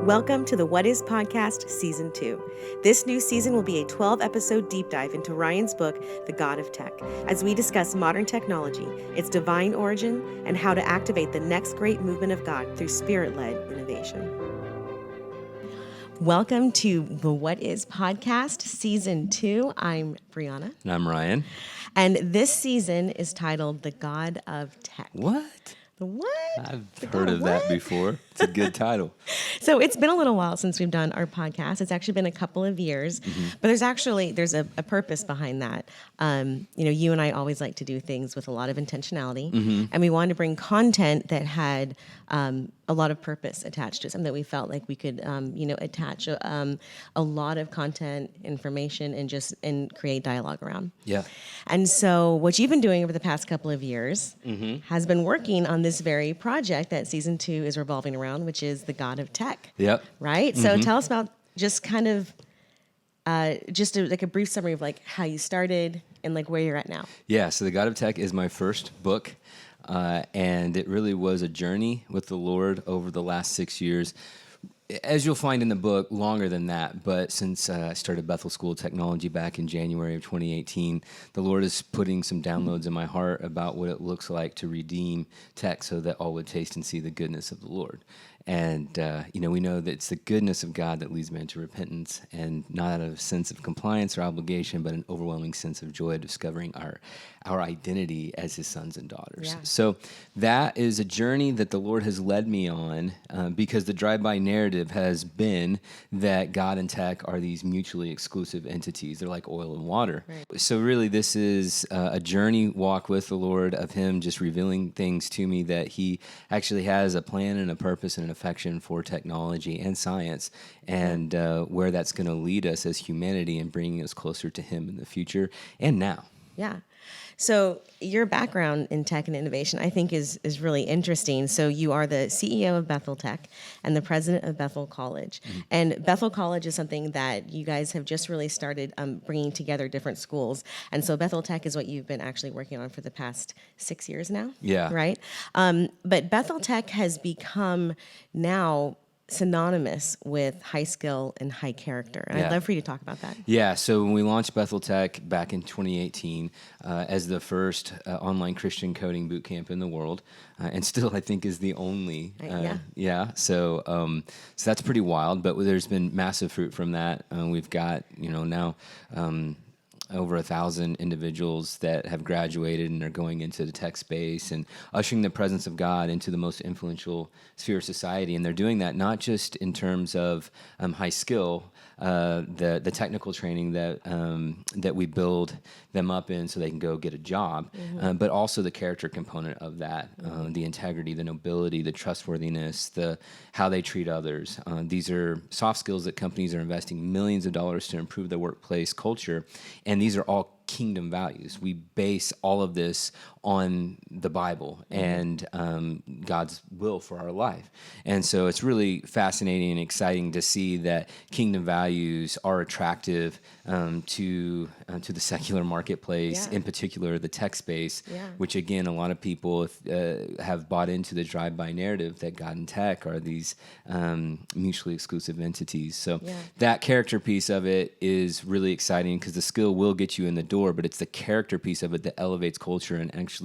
Welcome to the What Is Podcast Season 2. This new season will be a 12-episode deep dive into Ryan's book, The God of Tech, as we discuss modern technology, its divine origin, and how to activate the next great movement of God through spirit-led innovation. Welcome to the What Is Podcast Season 2. I'm Briana. And I'm Ryan. And this season is titled The God of Tech. What? The what? I've heard of that before. It's a good title. So it's been a little while since we've done our podcast. It's actually been a couple of years, but there's a purpose behind that. You and I always like to do things with a lot of intentionality, and we wanted to bring content that had a lot of purpose attached to it, something that we felt like we could, attach a lot of content, information, and create dialogue around. Yeah. And so what you've been doing over the past couple of years has been working on this very project that season 2 is revolving around, which is the God of Tech. Yep. Right? So tell us about just kind of like a brief summary of like how you started and like where you're at now. Yeah, so The God of Tech is my first book, and it really was a journey with the Lord over the last 6 years. As you'll find in the book, longer than that, but since I started Bethel School of Technology back in January of 2018, the Lord is putting some downloads in my heart about what it looks like to redeem tech so that all would taste and see the goodness of the Lord. And, we know that it's the goodness of God that leads men to repentance, and not out of a sense of compliance or obligation, but an overwhelming sense of joy of discovering our identity as his sons and daughters. Yeah. So that is a journey that the Lord has led me on, because the drive-by narrative has been that God and tech are these mutually exclusive entities. They're like oil and water. Right. So really this is a journey walk with the Lord of him just revealing things to me that he actually has a plan and a purpose and an affection for technology and science, and where that's going to lead us as humanity and bringing us closer to him in the future and now. Yeah. So your background in tech and innovation, I think, is really interesting. So you are the CEO of Bethel Tech and the president of Bethel College. And Bethel College is something that you guys have just really started bringing together different schools. And so Bethel Tech is what you've been actually working on for the past 6 years now. Yeah. Right? But Bethel Tech has become now synonymous with high skill and high character. And I'd love for you to talk about that. Yeah, so when we launched Bethel Tech back in 2018 as the first online Christian coding boot camp in the world, and still I think is the only. So that's pretty wild, but there's been massive fruit from that. We've got, now over 1,000 individuals that have graduated and are going into the tech space and ushering the presence of God into the most influential sphere of society. And they're doing that not just in terms of high skill, the technical training that we build them up in so they can go get a job, but also the character component of that, the integrity, the nobility, the trustworthiness, how they treat others. These are soft skills that companies are investing millions of dollars to improve their workplace culture, and these are all kingdom values. We base all of this on the Bible and God's will for our life. And so it's really fascinating and exciting to see that kingdom values are attractive to the secular marketplace, in particular the tech space, which again, a lot of people have bought into the drive-by narrative that God and tech are these mutually exclusive entities. So that character piece of it is really exciting because the skill will get you in the door, but it's the character piece of it that elevates culture and actually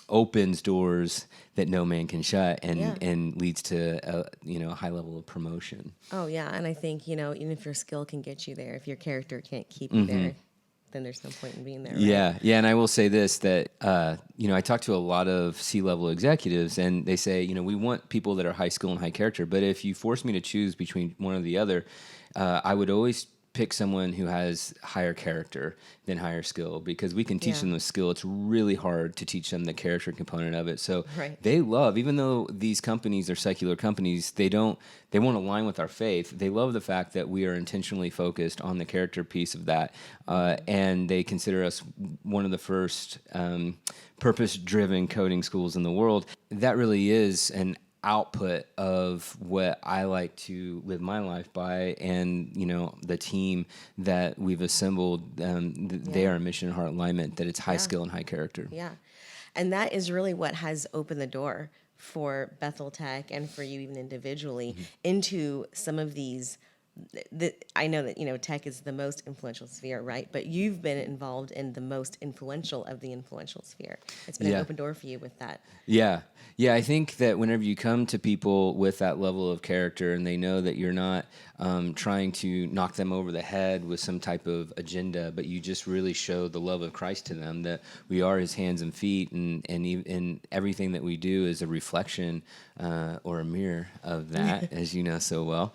opens doors that no man can shut and leads to a high level of promotion. Oh yeah, and I think even if your skill can get you there, if your character can't keep you there, then there's no point in being there. Right? Yeah, and I will say this, that I talk to a lot of C-level executives, and they say, we want people that are high skill and high character, but if you force me to choose between one or the other, I would always pick someone who has higher character than higher skill, because we can teach them the skill. It's really hard to teach them the character component of it. So they love, even though these companies are secular companies, they won't align with our faith. They love the fact that we are intentionally focused on the character piece of that. And they consider us one of the first purpose-driven coding schools in the world. That really is an output of what I like to live my life by, and the team that we've assembled, they are a mission and heart alignment, that it's high skill and high character. Yeah, and that is really what has opened the door for Bethel Tech and for you even individually into some of these. I know that tech is the most influential sphere, right? But you've been involved in the most influential of the influential sphere. It's been an open door for you with that. Yeah. Yeah, I think that whenever you come to people with that level of character and they know that you're not trying to knock them over the head with some type of agenda, but you just really show the love of Christ to them, that we are his hands and feet, and everything that we do is a reflection or a mirror of that, as you know so well.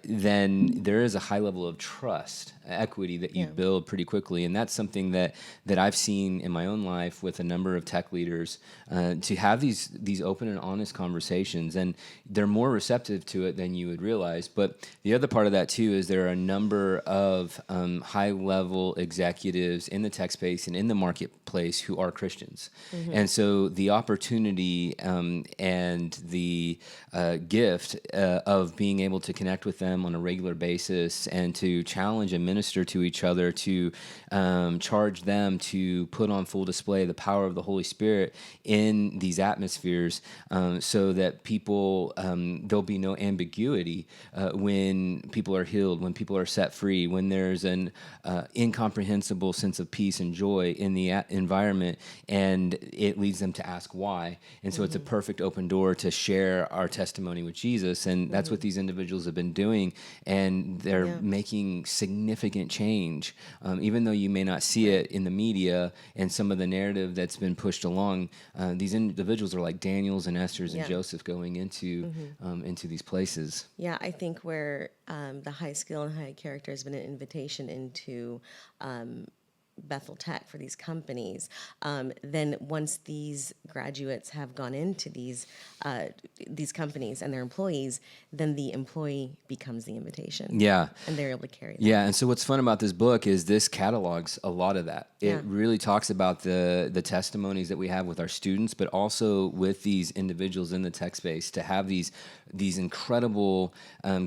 Then there is a high level of trust, equity that you build pretty quickly, and that's something that I've seen in my own life with a number of tech leaders, to have these open and honest conversations, and they're more receptive to it than you would realize. But the other part of that too is there are a number of high level executives in the tech space and in the marketplace who are Christians, and so the opportunity and the gift of being able to connect with them on a regular basis and to challenge and minister to each other, to charge them to put on full display the power of the Holy Spirit in these atmospheres, so that people, there'll be no ambiguity when people are healed, when people are set free, when there's an incomprehensible sense of peace and joy in the environment, and it leads them to ask why. And so it's a perfect open door to share our testimony with Jesus, and that's what these individuals have been doing, and they're making significant change, even though you may not see it in the media and some of the narrative that's been pushed along. These individuals are like Daniels and Esther's and Joseph going into these places. Yeah, I think where the high skill and high character has been an invitation into Bethel Tech for these companies, then once these graduates have gone into these companies and their employees, then the employee becomes the invitation. Yeah. And they're able to carry that. Yeah, and so what's fun about this book is this catalogs a lot of that. It really talks about the testimonies that we have with our students, but also with these individuals in the tech space, to have these incredible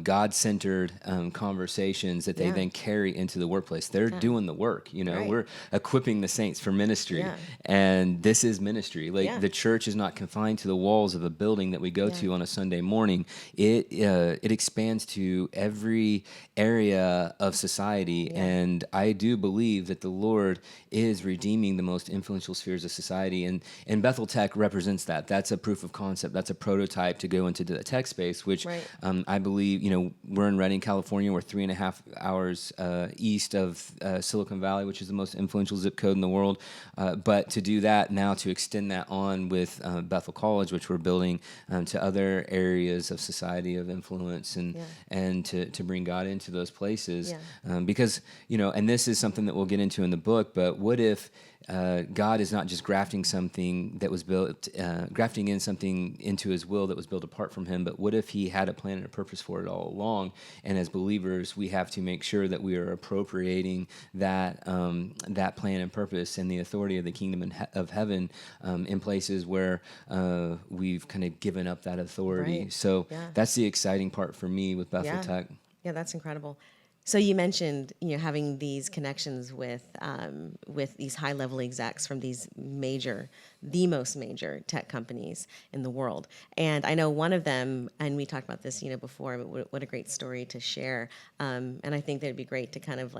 God-centered conversations that they then carry into the workplace. They're doing the work, We're equipping the saints for ministry, and this is ministry. The church is not confined to the walls of a building that we go to on a Sunday morning. It expands to every area of society, and I do believe that the Lord is redeeming the most influential spheres of society, and Bethel Tech represents that. That's a proof of concept. That's a prototype to go into the tech space, which I believe, we're in Redding, California. We're 3.5 hours east of Silicon Valley, which is the most influential zip code in the world. But to do that now, to extend that on with Bethel College, which we're building to other areas of society of influence, and to bring God into those places, because and this is something that we'll get into in the book. But what if God is not just grafting something that was built, grafting in something into His will that was built apart from Him, but what if He had a plan and a purpose for it all along? And as believers, we have to make sure that we are appropriating that plan and purpose and the authority of the kingdom of heaven in places where we've kind of given up that authority. So that's the exciting part for me with Bethel Tech. Yeah, that's incredible. So you mentioned, having these connections with these high-level execs from the most major tech companies in the world. And I know one of them, and we talked about this, before, but what a great story to share. And I think that it'd be great to kind of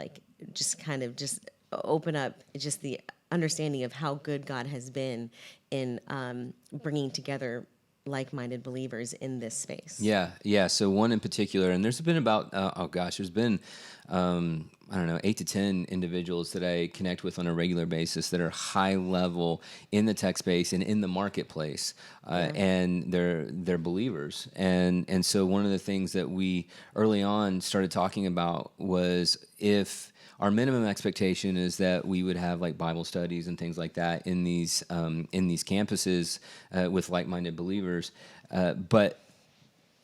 just open up just the understanding of how good God has been in bringing together like-minded believers in this space. Yeah. So one in particular, and there's been about, there's been, 8 to 10 individuals that I connect with on a regular basis that are high level in the tech space and in the marketplace, and they're believers. And so one of the things that we early on started talking about was, if our minimum expectation is that we would have like Bible studies and things like that in these campuses with like-minded believers. But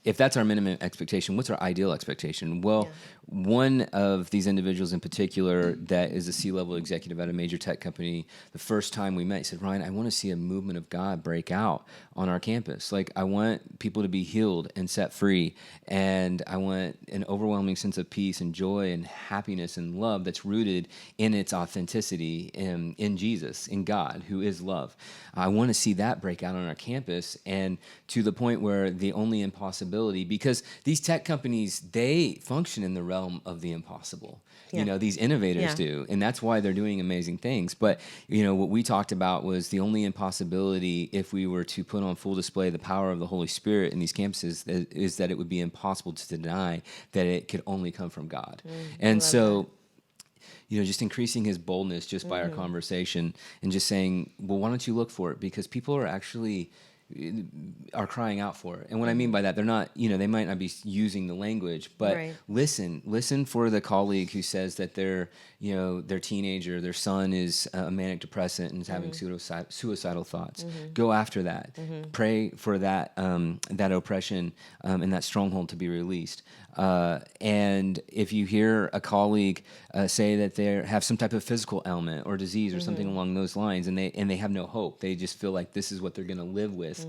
if that's our minimum expectation, what's our ideal expectation? Well, one of these individuals in particular that is a C-level executive at a major tech company, the first time we met, he said, Ryan, I want to see a movement of God break out on our campus. Like, I want people to be healed and set free, and I want an overwhelming sense of peace and joy and happiness and love that's rooted in its authenticity in Jesus, in God, who is love. I want to see that break out on our campus, and to the point where the only impossibility, because these tech companies, they function in the realm of the impossible. Yeah. These innovators Yeah. do, and that's why they're doing amazing things. But, what we talked about was the only impossibility if we were to put on full display the power of the Holy Spirit in these campuses is that it would be impossible to deny that it could only come from God. And so, just increasing his boldness just by our conversation and just saying, well, why don't you look for it? Because people are crying out for it. And what I mean by that, they're not, they might not be using the language, but Right. listen for the colleague who says that their teenager, their son is a manic depressant and is having suicidal thoughts. Go after that. Pray for that, that oppression and that stronghold to be released. And if you hear a colleague say that they have some type of physical ailment or disease or something along those lines, and they have no hope, they just feel like this is what they're going to live with.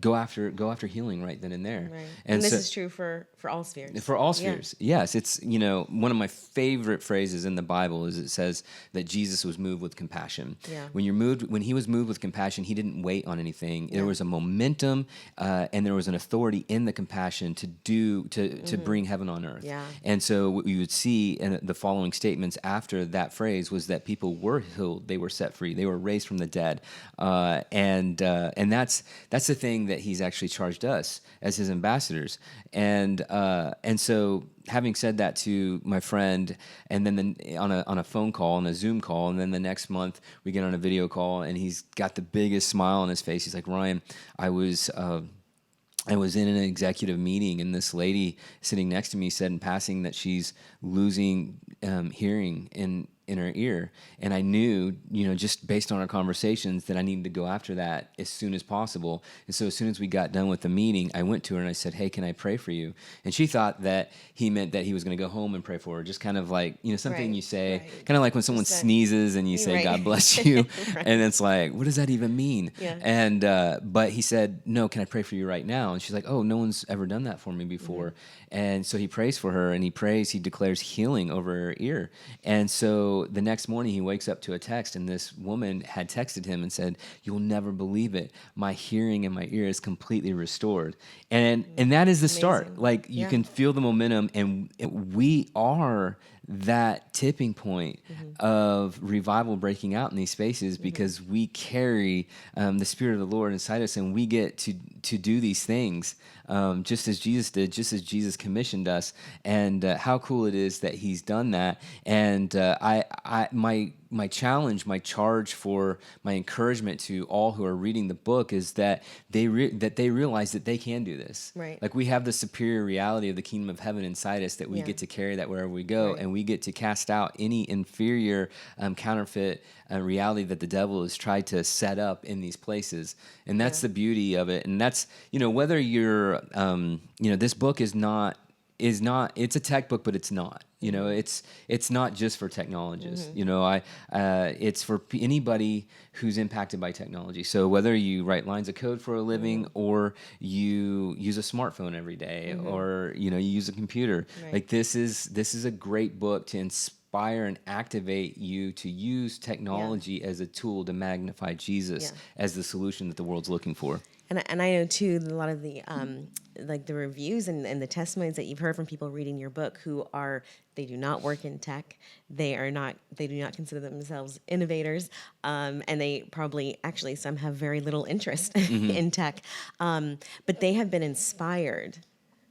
Go after healing right then and there. Right. And this is true for all spheres. For all spheres, yes. It's one of my favorite phrases in the Bible is it says that Jesus was moved with compassion. Yeah. When he was moved with compassion, he didn't wait on anything. There was a momentum and there was an authority in the compassion to bring heaven on earth. Yeah. And so what you would see in the following statements after that phrase was that people were healed, they were set free, they were raised from the dead, and that's the thing that he's actually charged us as his ambassadors. And so having said that to my friend, and then on a phone call, on a Zoom call, and then the next month we get on a video call, and he's got the biggest smile on his face. He's like, Ryan, I was in an executive meeting, and this lady sitting next to me said in passing that she's losing hearing in her ear. And I knew, just based on our conversations, that I needed to go after that as soon as possible. And so as soon as we got done with the meeting, I went to her and I said, hey, can I pray for you? And she thought that he meant that he was going to go home and pray for her, just kind of like, something Right, you say, right. kind of like when someone sneezes and you say, Right. God bless you. Right. And it's like, what does that even mean? Yeah. And but he said, no, can I pray for you right now? And she's like, oh, no one's ever done that for me before. And so he prays for her, and he declares healing over her ear. And so the next morning he wakes up to a text, and this woman had texted him and said, you'll never believe it, my hearing in my ear is completely restored. And that is the start. Amazing. Like, you can feel the momentum, and we are that tipping point of revival breaking out in these spaces because we carry the Spirit of the Lord inside us, and we get to do these things just as Jesus did, just as Jesus commissioned us. And how cool it is that he's done that. And my challenge, my charge for my encouragement to all who are reading the book is that they realize that they can do this. Right. Like, we have the superior reality of the kingdom of heaven inside us that we get to carry that wherever we go, and we get to cast out any inferior counterfeit reality that the devil has tried to set up in these places. And that's the beauty of it. And that's, whether you're, this book is not, it's a tech book, but it's not. It's not just for technologists. It's for anybody who's impacted by technology. So whether you write lines of code for a living, or you use a smartphone every day, or you use a computer, like this is a great book to inspire and activate you to use technology as a tool to magnify Jesus as the solution that the world's looking for. And I know too, a lot of the like the reviews and the testimonies that you've heard from people reading your book they do not work in tech, they do not consider themselves innovators, and they probably actually some have very little interest in tech, but they have been inspired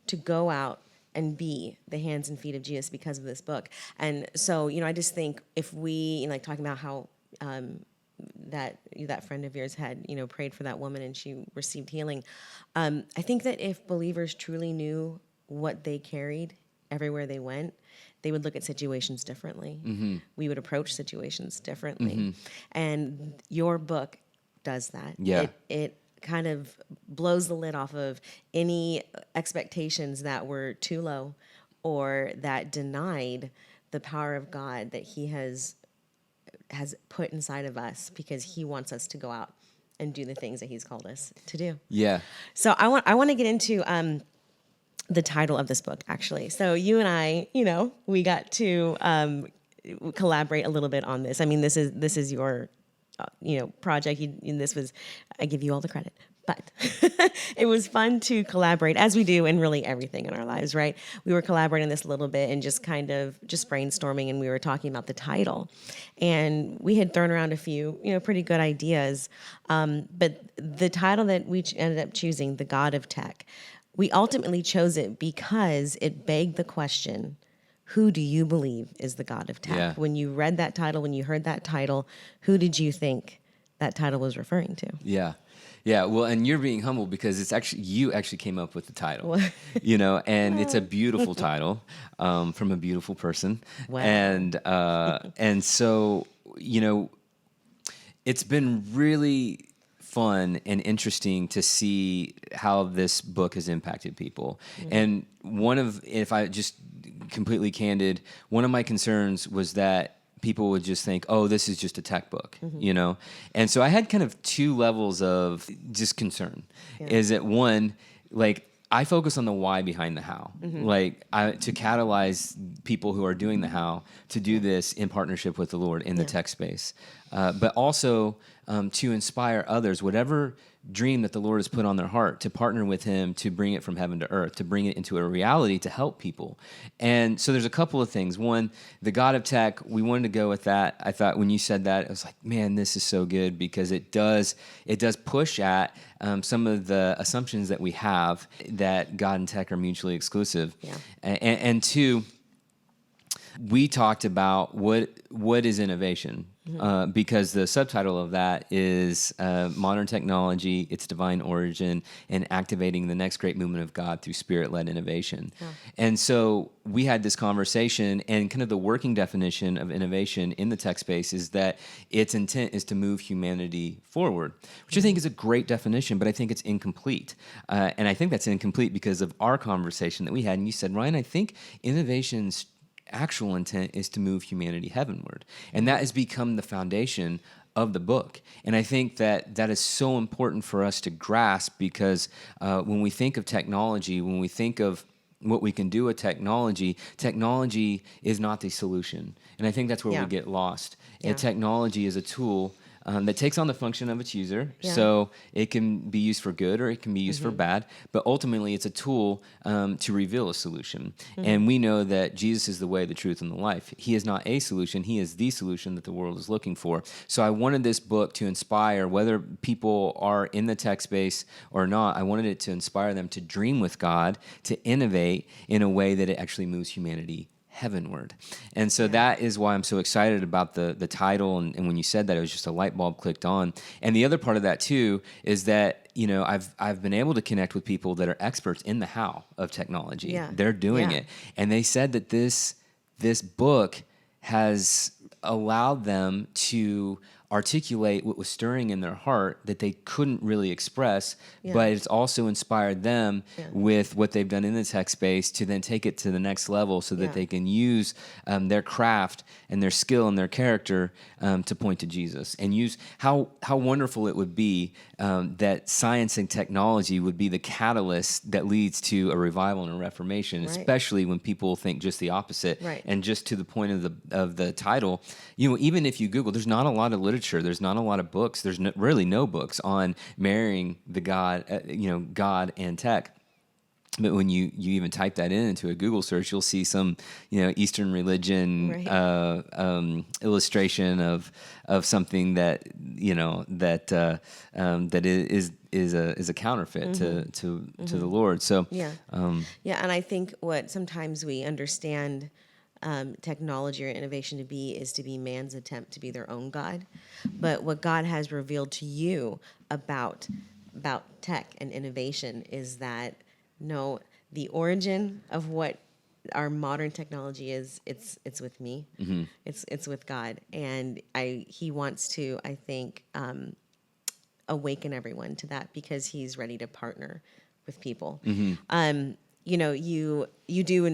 to go out and be the hands and feet of Jesus because of this book. And so I just think if we like talking about how that friend of yours had prayed for that woman and she received healing. I think that if believers truly knew what they carried everywhere they went, they would look at situations differently. We would approach situations differently. And your book does that. Yeah. It kind of blows the lid off of any expectations that were too low or that denied the power of God that he has put inside of us, because he wants us to go out and do the things that he's called us to do. Yeah. So I want to get into the title of this book, actually. So you and I, we got to collaborate a little bit on this. I mean, this is your project. I give you all the credit, but it was fun to collaborate, as we do in really everything in our lives, right? We were collaborating this a little bit and just kind of just brainstorming, and we were talking about the title, and we had thrown around a few, pretty good ideas. But the title that we ended up choosing, The God of Tech, we ultimately chose it because it begged the question, who do you believe is the God of tech? Yeah. When you read that title, when you heard that title, who did you think that title was referring to? Yeah. Yeah. Well, and you're being humble because you actually came up with the title, and it's a beautiful title from a beautiful person. Wow. And so, it's been really fun and interesting to see how this book has impacted people. Mm-hmm. And if I just completely candid, one of my concerns was that people would just think, oh, this is just a tech book, mm-hmm. And so I had kind of two levels of just concern. Yeah. Is that one, like, I focus on the why behind the how, mm-hmm. To catalyze people who are doing the how to do this in partnership with the Lord in the tech space, but also to inspire others, whatever dream that the Lord has put on their heart, to partner with him to bring it from heaven to earth, to bring it into a reality to help people. And so there's a couple of things. One, the God of tech, we wanted to go with that. I thought when you said that, I was like, man, this is so good, because it does push at some of the assumptions that we have that God and tech are mutually exclusive. Yeah. And two, we talked about what is innovation, because the subtitle of that is Modern Technology, Its Divine Origin, and Activating the Next Great Movement of God Through Spirit-Led Innovation. Yeah. And so we had this conversation, and kind of the working definition of innovation in the tech space is that its intent is to move humanity forward, which I think is a great definition, but I think it's incomplete. And I think that's incomplete because of our conversation that we had. And you said, Ryan, I think innovation's actual intent is to move humanity heavenward. And that has become the foundation of the book. And I think that is so important for us to grasp, because when we think of technology, when we think of what we can do with technology is not the solution. And I think that's where we get lost. Yeah. Technology is a tool that takes on the function of its user. Yeah. So it can be used for good or it can be used for bad, but ultimately it's a tool to reveal a solution. And we know that Jesus is the way, the truth, and the life. He is not a solution. He is the solution that the world is looking for. So I wanted this book to inspire, whether people are in the tech space or not, I wanted it to inspire them to dream with God, to innovate in a way that it actually moves humanity heavenward. And so that is why I'm so excited about the title. And when you said that, it was just a light bulb clicked on. And the other part of that too is that, I've been able to connect with people that are experts in the how of technology. Yeah. They're doing it. And they said that this book has allowed them to articulate what was stirring in their heart that they couldn't really express, but it's also inspired them with what they've done in the tech space to then take it to the next level so that they can use their craft and their skill and their character to point to Jesus, and use how wonderful it would be that science and technology would be the catalyst that leads to a revival and a reformation, especially when people think just the opposite. Right. And just to the point of the title, even if you Google, there's not a lot of literature. There's not a lot of books. There's really no books on marrying the God and tech. But when you even type that into a Google search, you'll see some Eastern religion illustration of something that that is a counterfeit to the Lord. So and I think what sometimes we understand technology or innovation to be man's attempt to be their own God. But what God has revealed to you about tech and innovation is that no, the origin of what our modern technology is, it's with me. Mm-hmm. It's with God. And he wants to, I think, awaken everyone to that, because he's ready to partner with people. Mm-hmm. you do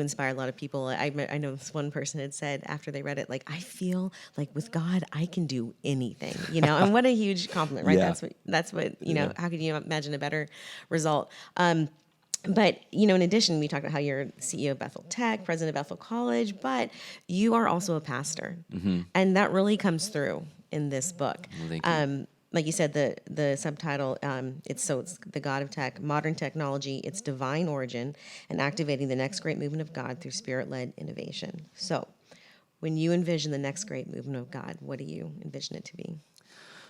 inspire a lot of people. I know this one person had said after they read it, like, I feel like with God I can do anything, and what a huge compliment, right? Yeah. That's what how could you imagine a better result? But, in addition, we talked about how you're CEO of Bethel Tech, president of Bethel College, but you are also a pastor. And that really comes through in this book. Well, thank you. Like you said, the subtitle, it's The God of Tech, Modern Technology, Its Divine Origin, and Activating the Next Great Movement of God Through Spirit-Led Innovation. So when you envision the next great movement of God, what do you envision it to be?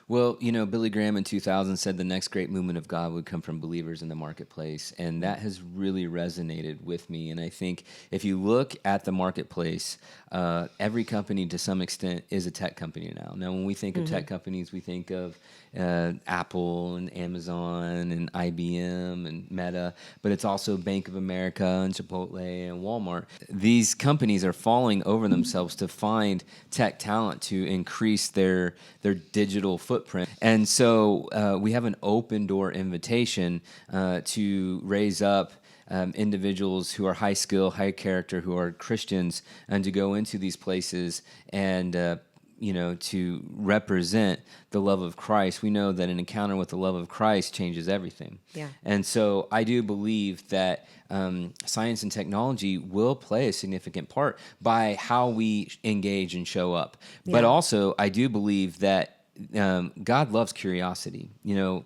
Well, Billy Graham in 2000 said the next great movement of God would come from believers in the marketplace. And that has really resonated with me. And I think if you look at the marketplace, every company to some extent is a tech company now. Now, when we think of tech companies, we think of Apple and Amazon and IBM and Meta, but it's also Bank of America and Chipotle and Walmart. These companies are falling over themselves to find tech talent to increase their digital footprint. And so we have an open door invitation to raise up individuals who are high skill, high character, who are Christians, and to go into these places and to represent the love of Christ. We know that an encounter with the love of Christ changes everything. Yeah. And so I do believe that science and technology will play a significant part by how we engage and show up. Yeah. But also, I do believe that God loves curiosity.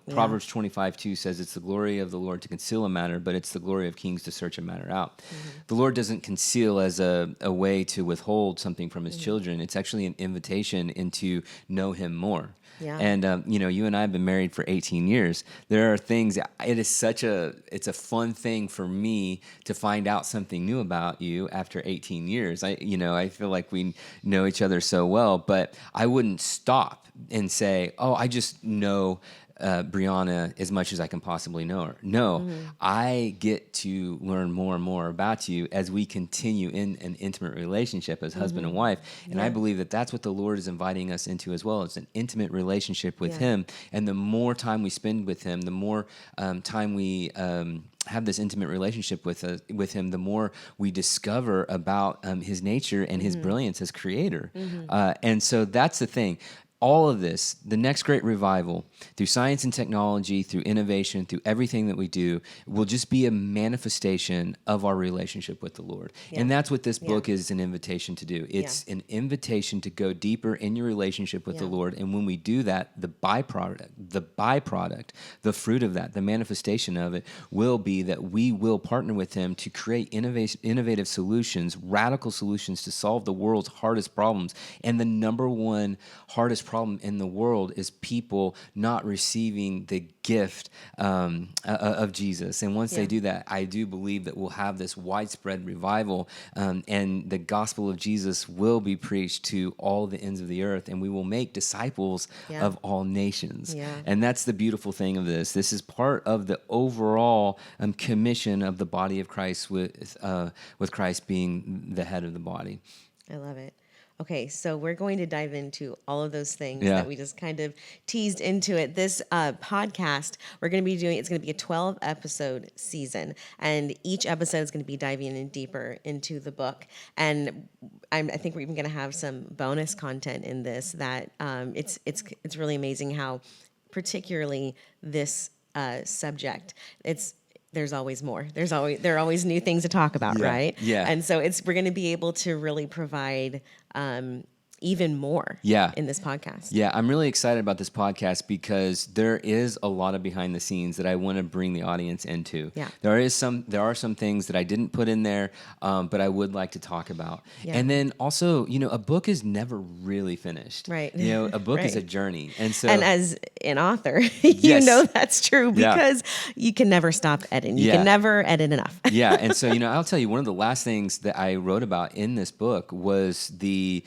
Proverbs 25:2 says it's the glory of the Lord to conceal a matter, but it's the glory of kings to search a matter out. The Lord doesn't conceal as a way to withhold something from his children. It's actually an invitation into know him more. Yeah. And, you and I have been married for 18 years. There are things, it's a fun thing for me to find out something new about you after 18 years. I feel like we know each other so well, but I wouldn't stop and say, oh, I just know Briana as much as I can possibly know her. No, I get to learn more and more about you as we continue in an intimate relationship as husband and wife. And I believe that that's what the Lord is inviting us into as well. It's an intimate relationship with him. And the more time we spend with him, the more time we have this intimate relationship with him, the more we discover about his nature and his brilliance as creator. And so that's the thing. All of this, the next great revival, through science and technology, through innovation, through everything that we do, will just be a manifestation of our relationship with the Lord. Yeah. And that's what this book is an invitation to do. It's an invitation to go deeper in your relationship with the Lord. And when we do that, the byproduct, the fruit of that, the manifestation of it will be that we will partner with him to create innovative solutions, radical solutions to solve the world's hardest problems. And the number one hardest problem in the world is people not receiving the gift of Jesus. And once they do that, I do believe that we'll have this widespread revival, and the gospel of Jesus will be preached to all the ends of the earth, and we will make disciples of all nations. Yeah. And that's the beautiful thing of this. This is part of the overall commission of the body of Christ, with Christ being the head of the body. I love it. Okay, so we're going to dive into all of those things that we just kind of teased into it. This podcast, it's going to be a 12-episode season, and each episode is going to be diving in deeper into the book. And I think we're even going to have some bonus content in this that it's really amazing how, particularly this subject, there's always more. There are always new things to talk about, right? Yeah. And so we're going to be able to really provide even more in this podcast. Yeah, I'm really excited about this podcast because there is a lot of behind the scenes that I want to bring the audience into. Yeah. There are some things that I didn't put in there, but I would like to talk about. Yeah. And then also, a book is never really finished. Right. A book is a journey. And as an author, you know that's true because you can never stop editing. You can never edit enough. Yeah. And so, I'll tell you, one of the last things that I wrote about in this book was the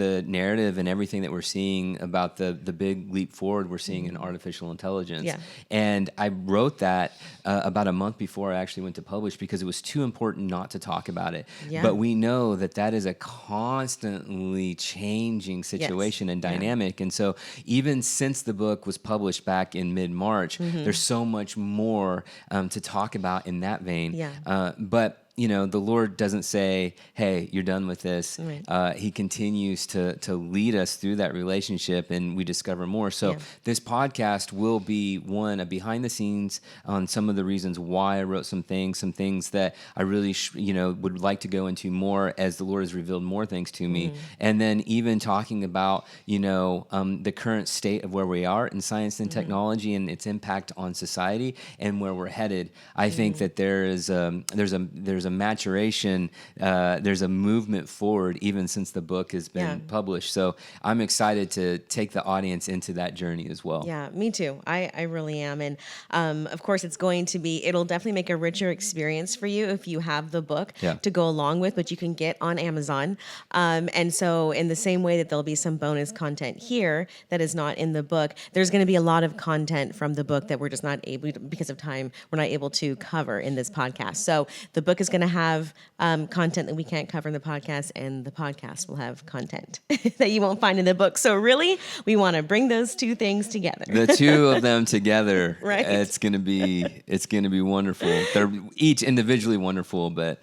the narrative and everything that we're seeing about the big leap forward we're seeing in artificial intelligence. Yeah. And I wrote that about a month before I actually went to publish because it was too important not to talk about it. Yeah. But we know that is a constantly changing situation and dynamic. And so even since the book was published back in mid-March, there's so much more to talk about in that vein. Yeah. But the Lord doesn't say, hey, you're done with this. Right. He continues to lead us through that relationship, and we discover more. So this podcast will be, one, a behind the scenes on some of the reasons why I wrote some things that I really would like to go into more as the Lord has revealed more things to me. And then even talking about, the current state of where we are in science and technology and its impact on society and where we're headed. I think that there's a maturation, there's a movement forward even since the book has been published. So I'm excited to take the audience into that journey as well. Yeah, me too. I really am. And of course, it'll definitely make a richer experience for you if you have the book to go along with, but you can get on Amazon. And so in the same way that there'll be some bonus content here that is not in the book, there's going to be a lot of content from the book that we're just not able, because of time, we're not able to cover in this podcast. So the book is going to have content that we can't cover in the podcast, and the podcast will have content that you won't find in the book. So really, we want to bring those two things together. The two of them together, right? It's gonna be wonderful. They're each individually wonderful, but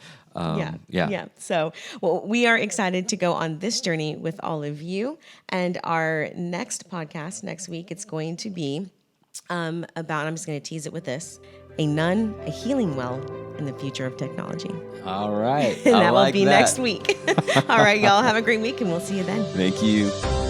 yeah. So, we are excited to go on this journey with all of you, and our next podcast next week, it's going to be about. I'm just going to tease it with this. A nun, a healing well, in the future of technology. All right. And that will be next week. All right, y'all. Have a great week, and we'll see you then. Thank you.